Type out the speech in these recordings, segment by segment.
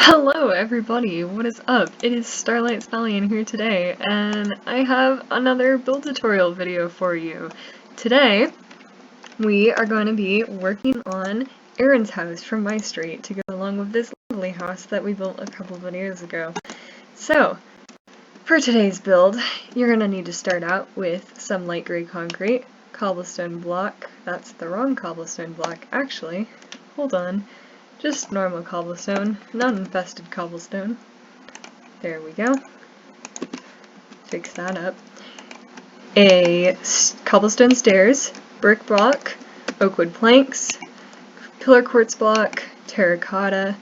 Hello everybody, what is up? It is Starlight Stallion here today, and I have another build tutorial video for you. Today, we are going to be working on Aaron's house from Mystreet to go along with this lovely house that we built a couple of videos ago. So, for today's build, you're going to need to start out with some light gray concrete, cobblestone block. That's the wrong cobblestone block, actually. Hold on. Just normal cobblestone, not infested cobblestone. There we go. Fix that up. Cobblestone stairs, brick block, oakwood planks, pillar quartz block, terracotta,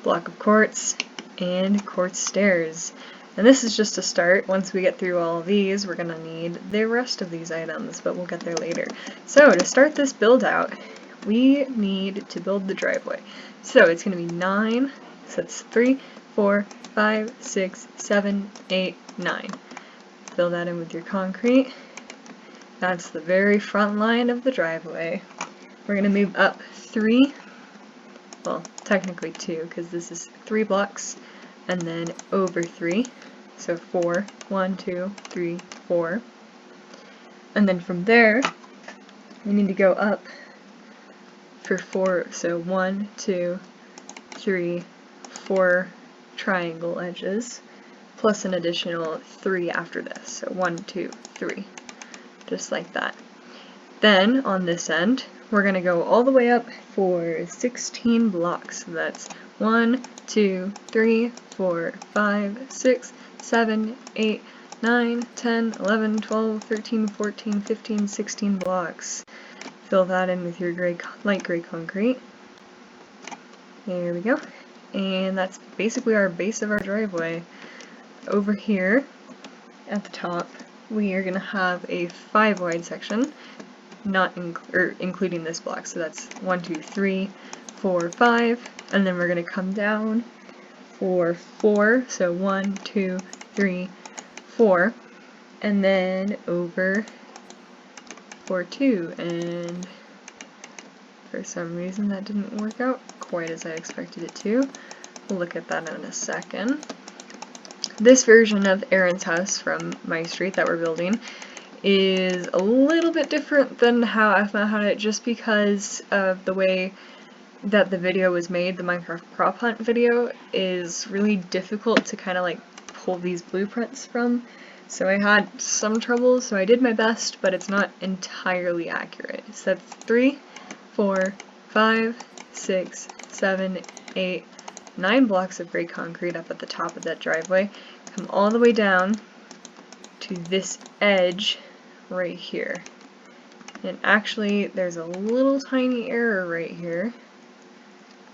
block of quartz, and quartz stairs. And this is just a start. Once we get through all of these, we're going to need the rest of these items, but we'll get there later. So to start this build out, we need to build the driveway. So it's going to be 9, so that's 3, 4, 5, 6, 7, 8, 9. Fill that in with your concrete. That's the very front line of the driveway. We're going to move up 3, well, technically 2, because this is 3 blocks, and then over 3. So 4, 1, 2, 3, 4. And then from there, we need to go up for 4, so 1, 2, 3, 4 triangle edges, plus an additional 3 after this, so 1, 2, 3, just like that. Then, on this end, we're going to go all the way up for 16 blocks, so that's 1, 2, 3, 4, 5, 6, 7, 8, 9, 10, 11, 12, 13, 14, 15, 16 blocks. Fill that in with your light gray concrete. There we go. And that's basically our base of our driveway. Over here, at the top, we are going to have a 5 wide section, including this block. So that's 1, 2, 3, 4, 5, and then we're going to come down for 4, so 1, 2, 3, 4, and then over for 2, and for some reason that didn't work out quite as I expected it to. We'll look at that in a second. This version of Aaron's house from Mystreet that we're building is a little bit different than how I found it, just because of the way that the video was made. The Minecraft prop hunt video is really difficult to kind of like pull these blueprints from. So I had some trouble, so I did my best, but it's not entirely accurate. So that's 3, 4, 5, 6, 7, 8, 9 blocks of gray concrete up at the top of that driveway. Come all the way down to this edge right here. And actually, there's a little tiny error right here.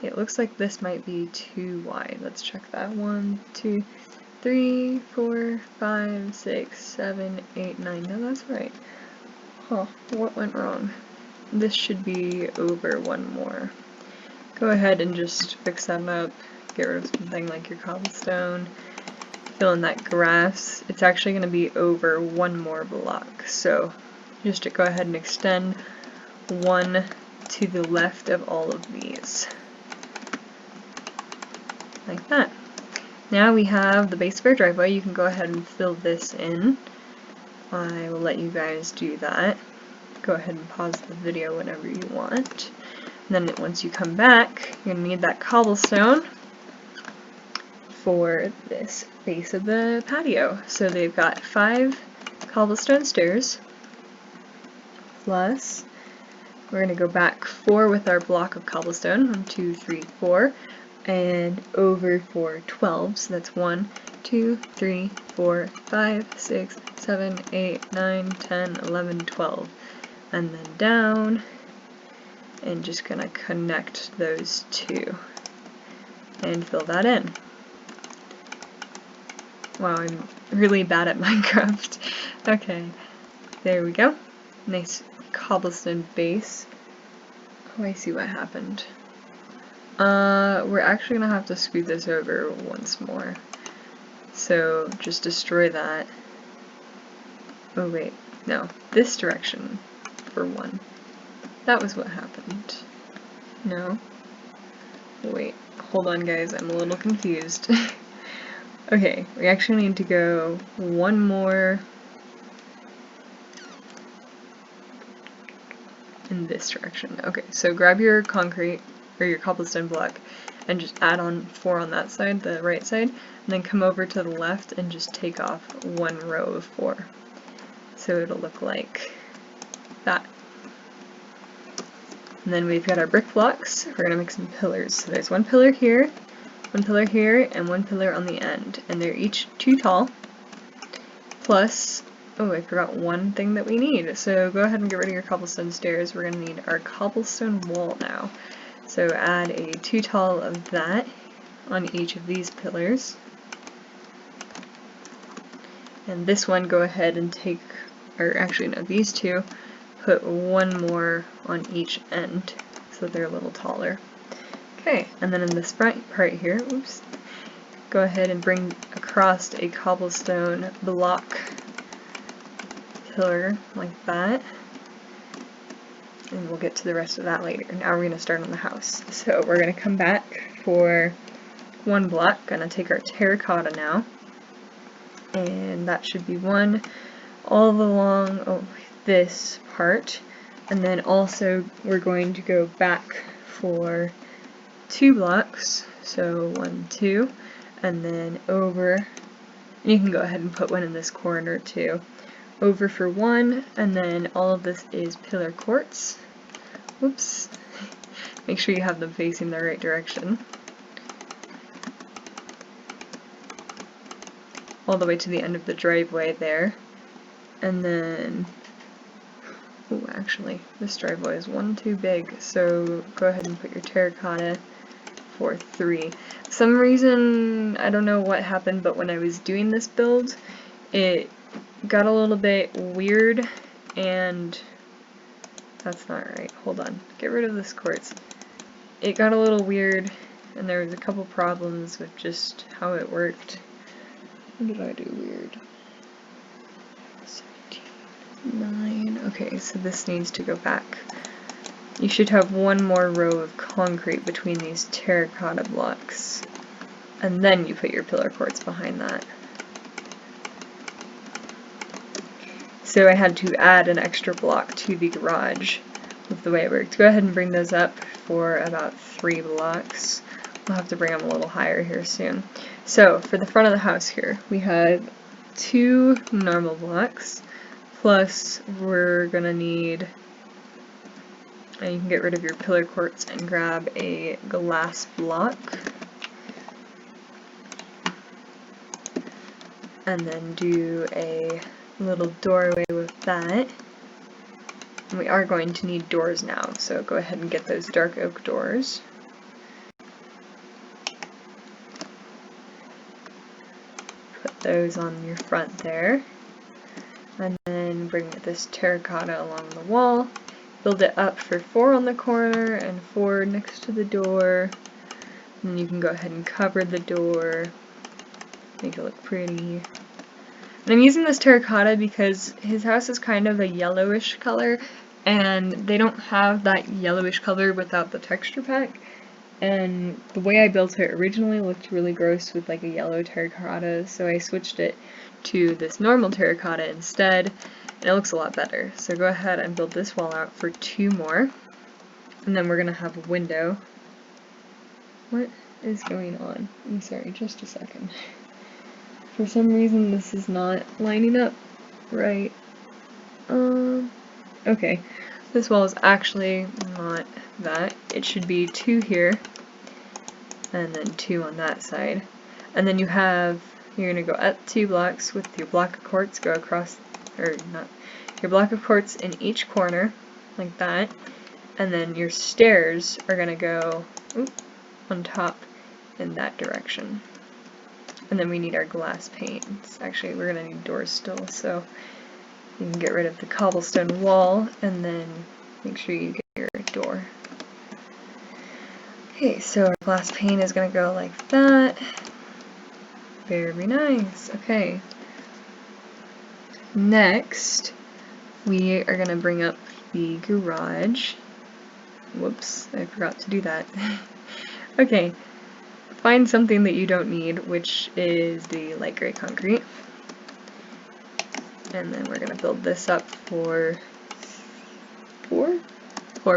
It looks like this might be too wide. Let's check that. 1, 2, 3, 4, 5, 6, 7, 8, 9. No, that's right. Huh, what went wrong? This should be over 1 more. Go ahead and just fix that up. Get rid of something like your cobblestone. Fill in that grass. It's actually going to be over 1 more block. So just to go ahead and extend 1 to the left of all of these. Like that. Now we have the base of our driveway. You can go ahead and fill this in. I will let you guys do that. Go ahead and pause the video whenever you want. And then once you come back, you're going to need that cobblestone for this base of the patio. So they've got 5 cobblestone stairs, plus we're going to go back 4 with our block of cobblestone, 1, 2, 3, 4, and over for 12, so that's 1, 2, 3, 4, 5, 6, 7, 8, 9, 10, 11, 12, and then down, and just gonna connect those 2, and fill that in. Wow, I'm really bad at Minecraft. Okay, there we go. Nice cobblestone base. Oh, I see what happened. We're actually gonna have to scoot this over once more. So just destroy that. Oh wait, no, this direction for 1. That was what happened. No. Wait, hold on guys, I'm a little confused. Okay, we actually need to go one more in this direction. Okay, so grab your concrete, or your cobblestone block, and just add on 4 on that side, the right side, and then come over to the left and just take off 1 row of 4. So it'll look like that. And then we've got our brick blocks. We're going to make some pillars. So there's 1 pillar here, 1 pillar here, and 1 pillar on the end. And they're each 2 tall, plus, oh, I forgot one thing that we need. So go ahead and get rid of your cobblestone stairs. We're going to need our cobblestone wall now. So add a 2 tall of that on each of these pillars. And this one, go ahead and take, or actually no, these 2, put 1 more on each end so they're a little taller. Okay, and then in this front part here, oops, go ahead and bring across a cobblestone block pillar like that. And we'll get to the rest of that later. Now we're going to start on the house. So we're going to come back for 1 block, going to take our terracotta now. And that should be 1 all along this part. And then also we're going to go back for 2 blocks. So 1, 2, and then over. And you can go ahead and put 1 in this corner too. Over for 1, and then all of this is pillar quartz. Whoops. Make sure you have them facing the right direction. All the way to the end of the driveway there. And then, oh, actually, this driveway is 1 too big, so go ahead and put your terracotta for 3. For some reason, I don't know what happened, but when I was doing this build, it got a little bit weird, and that's not right. Hold on. Get rid of this quartz. It got a little weird, and there was a couple problems with just how it worked. What did I do weird? 17, 9. Okay, so this needs to go back. You should have 1 more row of concrete between these terracotta blocks, and then you put your pillar quartz behind that. So I had to add an extra block to the garage with the way it worked. Go ahead and bring those up for about 3 blocks. We'll have to bring them a little higher here soon. So for the front of the house here, we have 2 normal blocks, plus we're gonna need, and you can get rid of your pillar quartz and grab a glass block. And then do a little doorway with that. And we are going to need doors now, so go ahead and get those dark oak doors. Put those on your front there. And then bring this terracotta along the wall. Build it up for 4 on the corner and 4 next to the door. And then you can go ahead and cover the door. Make it look pretty. And I'm using this terracotta because his house is kind of a yellowish color, and they don't have that yellowish color without the texture pack. And the way I built it originally looked really gross with like a yellow terracotta, so I switched it to this normal terracotta instead, and it looks a lot better. So go ahead and build this wall out for 2 more, and then we're gonna have a window. What is going on? I'm sorry, just a second. For some reason this is not lining up right. Okay, this wall is actually not that. It should be 2 here, and then 2 on that side. And then you're gonna go up 2 blocks with your block of quartz, go across, or not, your block of quartz in each corner, like that. And then your stairs are gonna go on top in that direction. And then we need our glass panes. Actually, we're gonna need doors still, so you can get rid of the cobblestone wall and then make sure you get your door. Okay, so our glass pane is gonna go like that. Very nice. Okay. Next, we are gonna bring up the garage. Whoops, I forgot to do that. Okay, find something that you don't need, which is the light gray concrete. And then we're going to build this up for four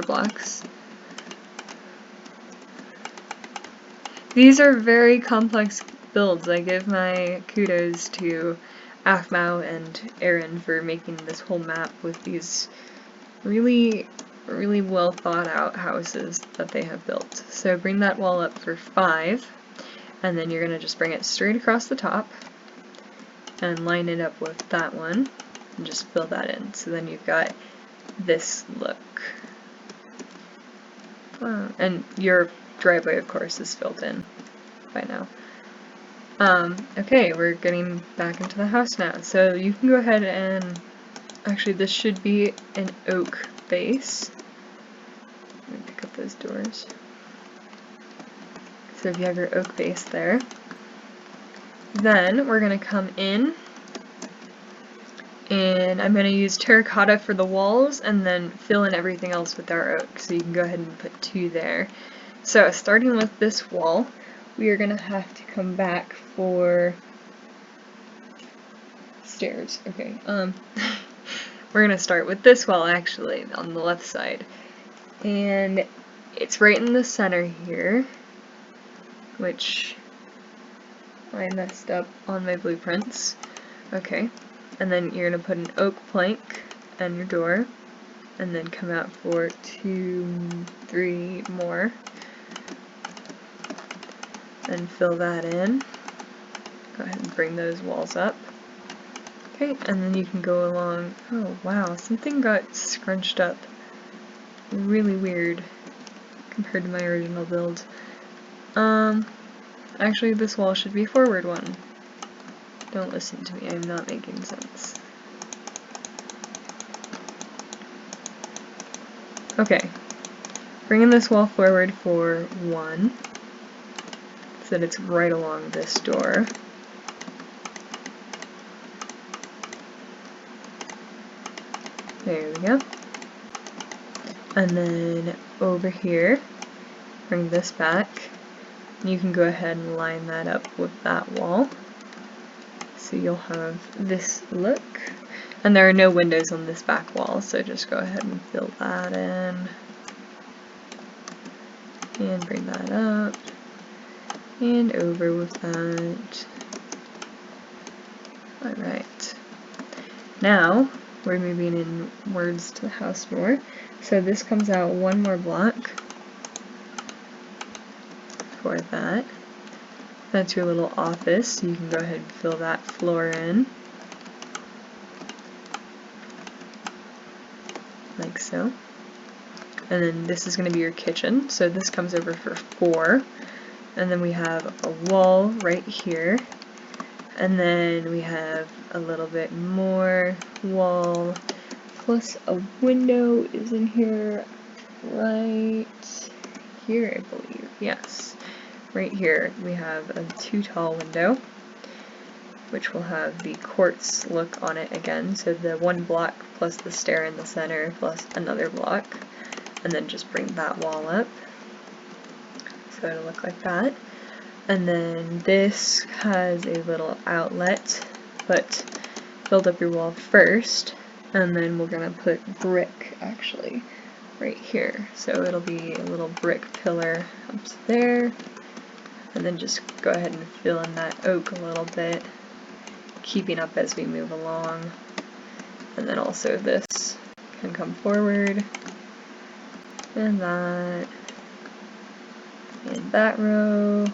blocks. These are very complex builds. I give my kudos to Afmao and Aaron for making this whole map with these really well thought out houses that they have built. So bring that wall up for 5, and then you're going to just bring it straight across the top and line it up with that one and just fill that in. So then you've got this look. And your driveway, of course, is filled in by now. Okay, we're getting back into the house now. So you can go ahead and, actually this should be an oak base. Let me pick up those doors. So if you have your oak base there, then we're going to come in, and I'm going to use terracotta for the walls and then fill in everything else with our oak. So you can go ahead and put 2 there. So starting with this wall, we are going to have to come back for stairs. Okay, we're going to start with this wall actually on the left side. And it's right in the center here, which I messed up on my blueprints. Okay, and then you're going to put an oak plank and your door, and then come out for 2, 3 more. And fill that in. Go ahead and bring those walls up. Okay, and then you can go along. Oh wow, something got scrunched up. Really weird compared to my original build. Actually this wall should be forward 1. Don't listen to me, I'm not making sense. Okay, bringing this wall forward for 1. So that it's right along this door. There we go. And then over here, bring this back. You can go ahead and line that up with that wall. So you'll have this look. And there are no windows on this back wall, so just go ahead and fill that in. And bring that up. And over with that. Alright. Now, we're moving inwards to the house more. So this comes out 1 more block for that. That's your little office. You can go ahead and fill that floor in. Like so. And then this is going to be your kitchen. So this comes over for 4. And then we have a wall right here. And then we have a little bit more wall. Plus a window is in here right here, I believe. Yes. Right here we have a 2 tall window, which will have the quartz look on it again. So the 1 block plus the stair in the center plus another block. And then just bring that wall up. So it'll look like that. And then this has a little outlet, but build up your wall first, and then we're gonna put brick actually right here. So it'll be a little brick pillar up there, and then just go ahead and fill in that oak a little bit, keeping up as we move along. And then also this can come forward, and that row.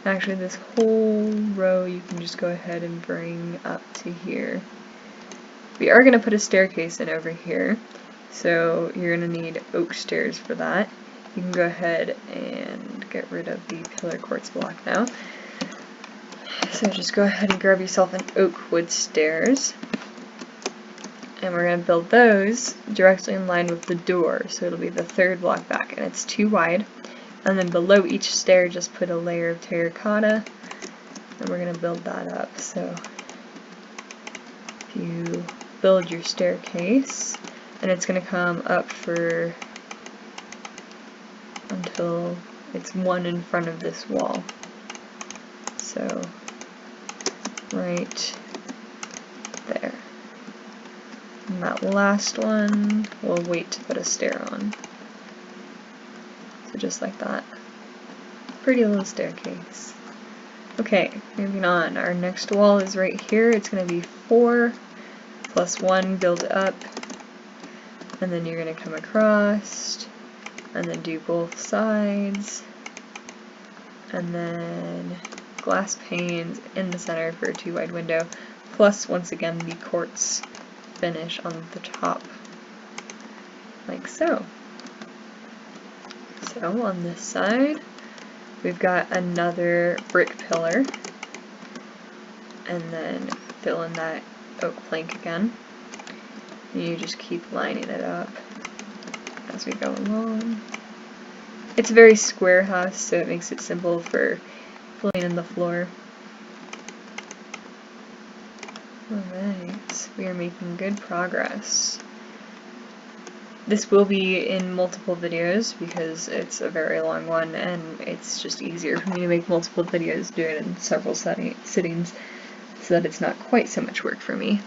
Actually, this whole row you can just go ahead and bring up to here. We are going to put a staircase in over here, so you're going to need oak stairs for that. You can go ahead and get rid of the pillar quartz block now. So just go ahead and grab yourself an oak wood stairs. And we're going to build those directly in line with the door, so it'll be the 3rd block back, and it's 2 wide. And then below each stair just put a layer of terracotta, and we're going to build that up. So if you build your staircase, and it's going to come up for until it's one in front of this wall. So right there. And that last one, we'll wait to put a stair on. So just like that. Pretty little staircase. Okay, moving on. Our next wall is right here. It's going to be 4 plus 1, build up. And then you're going to come across, and then do both sides. And then glass panes in the center for a 2-wide window. Plus, once again, the quartz finish on the top. Like so. So, on this side, we've got another brick pillar, and then fill in that oak plank again. And you just keep lining it up as we go along. It's a very square house, so it makes it simple for filling in the floor. Alright, we are making good progress. This will be in multiple videos because it's a very long one, and it's just easier for me to make multiple videos, do it in several sittings, so that it's not quite so much work for me.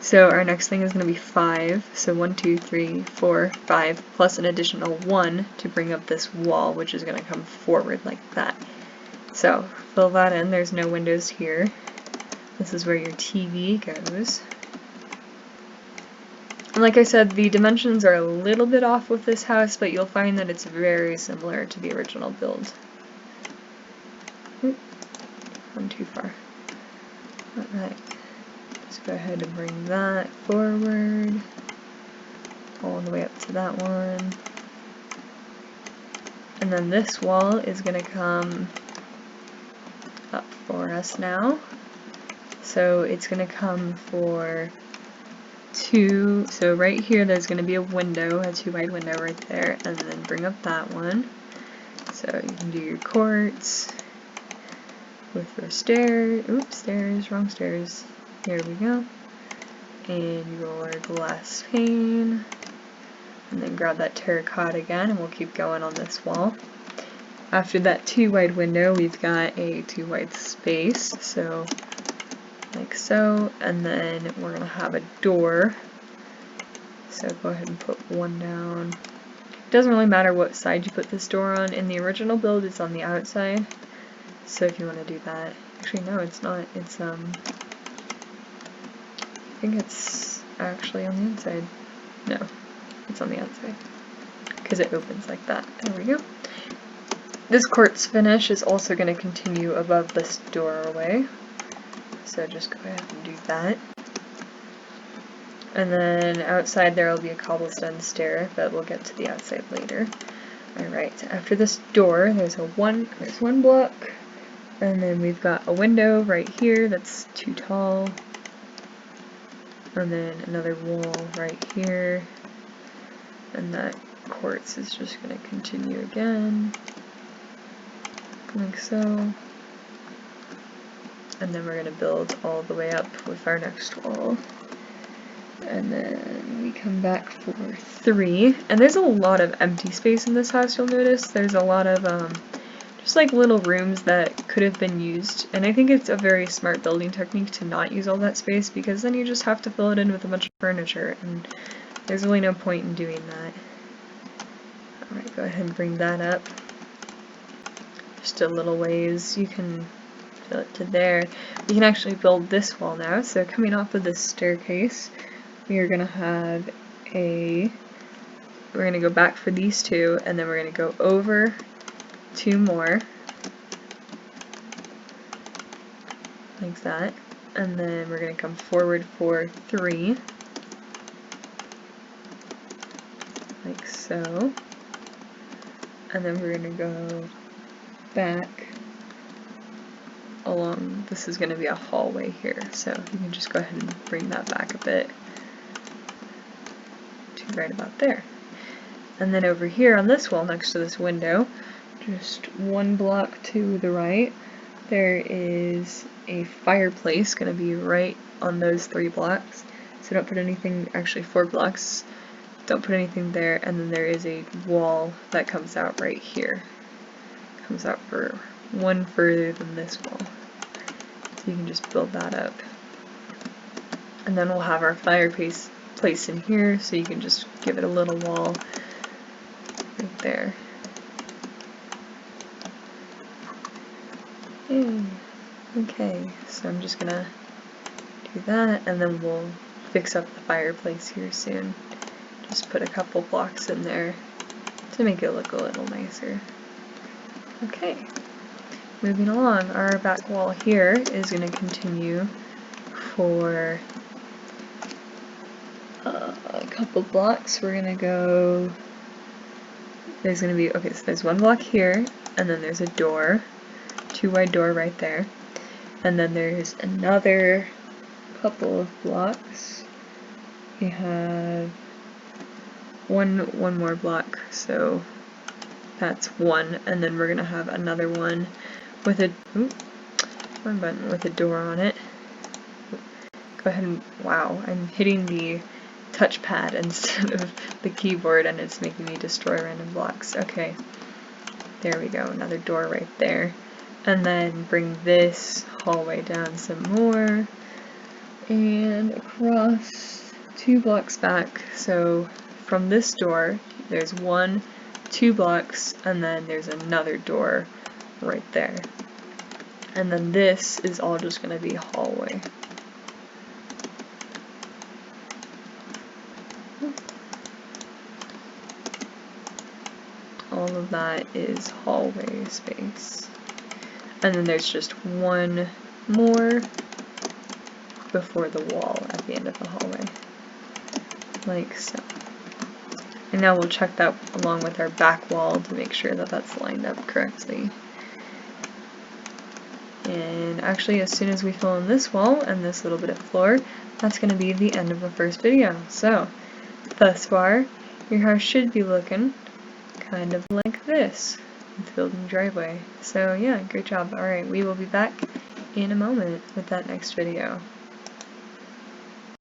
So our next thing is going to be 5, so 1, 2, 3, 4, 5, plus an additional 1 to bring up this wall, which is going to come forward like that. So fill that in. There's no windows here. This is where your TV goes. And like I said, the dimensions are a little bit off with this house, but you'll find that it's very similar to the original build. Oop, went too far. Alright, let's go ahead and bring that forward, all the way up to that one. And then this wall is going to come up for us now. So it's going to come for 2, so right here there's going to be a window, a 2-wide window right there, and then bring up that one. So you can do your quartz with your stairs, oops, stairs, wrong stairs, here we go, and your glass pane, and then grab that terracotta again, and we'll keep going on this wall. After that 2-wide window, we've got a 2-wide space, so like so, and then we're going to have a door, so go ahead and put 1 down. It doesn't really matter what side you put this door on. In the original build it's on the outside, so if you want to do that, actually no, it's not, it's I think it's actually on the inside. No, it's on the outside, because it opens like that. There we go. This quartz finish is also going to continue above this doorway. So just go ahead and do that. And then outside there will be a cobblestone stair, but we'll get to the outside later. Alright, after this door there's one block, and then we've got a window right here that's too tall, and then another wall right here, and that quartz is just going to continue again, like so. And then we're going to build all the way up with our next wall. And then we come back for 3. And there's a lot of empty space in this house, you'll notice. There's a lot of just like little rooms that could have been used. And I think it's a very smart building technique to not use all that space, because then you just have to fill it in with a bunch of furniture, and there's really no point in doing that. Alright, go ahead and bring that up. Just a little ways. You can fill it to there. We can actually build this wall now. So coming off of this staircase, we are going to have we're going to go back for these 2, and then we're going to go over 2 more, like that, and then we're going to come forward for 3, like so, and then we're going to go back along. This is going to be a hallway here, so you can just go ahead and bring that back a bit to right about there. And then over here on this wall next to this window, just 1 block to the right, there is a fireplace going to be right on those 3 blocks. So don't put anything, actually 4 blocks, don't put anything there, and then there is a wall that comes out right here. comes out for one further than this wall. So you can just build that up. And then we'll have our fireplace placed in here, so you can just give it a little wall right there. Yay. Okay, so I'm just gonna do that, and then we'll fix up the fireplace here soon. Just put a couple blocks in there to make it look a little nicer. Okay, moving along, our back wall here is going to continue for a couple blocks. We're going to go, there's going to be, okay, so there's one block here, and then there's a door, 2-wide door right there, and then there's another couple of blocks. We have one more block, so that's one, and then we're gonna have another one with a wrong button, with a door on it. Go ahead and, wow, I'm hitting the touchpad instead of the keyboard and it's making me destroy random blocks. Okay, there we go, another door right there. And then bring this hallway down some more and across 2 blocks back. So from this door, there's 1, 2 blocks, and then there's another door right there. And then this is all just going to be hallway. All of that is hallway space. And then there's just one more before the wall at the end of the hallway. Like so. And now we'll check that along with our back wall to make sure that that's lined up correctly. And actually, as soon as we fill in this wall and this little bit of floor, that's going to be the end of the first video. So, thus far, your house should be looking kind of like this, with building driveway. So yeah, great job. Alright, we will be back in a moment with that next video.